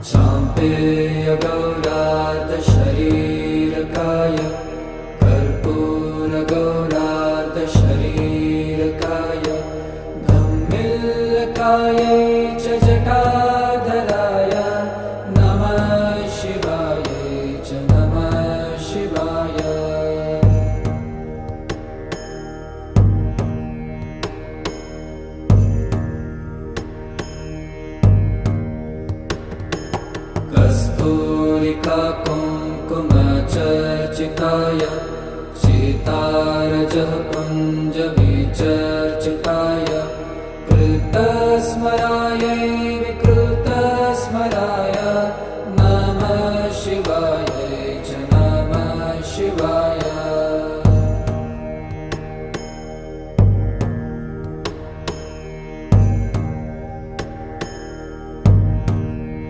चाम्पेयगौरार्धशरीरकाय कर्पूरगौरार्धशरीरकाय धम्मिल्लकायै च जटाधराय नमः शिवायै च नमः शिवाय। कस्तूरिका कुङ्कुमचर्चिताय सीतारजः कुञ्जविचर्चिताय कृतस्मरा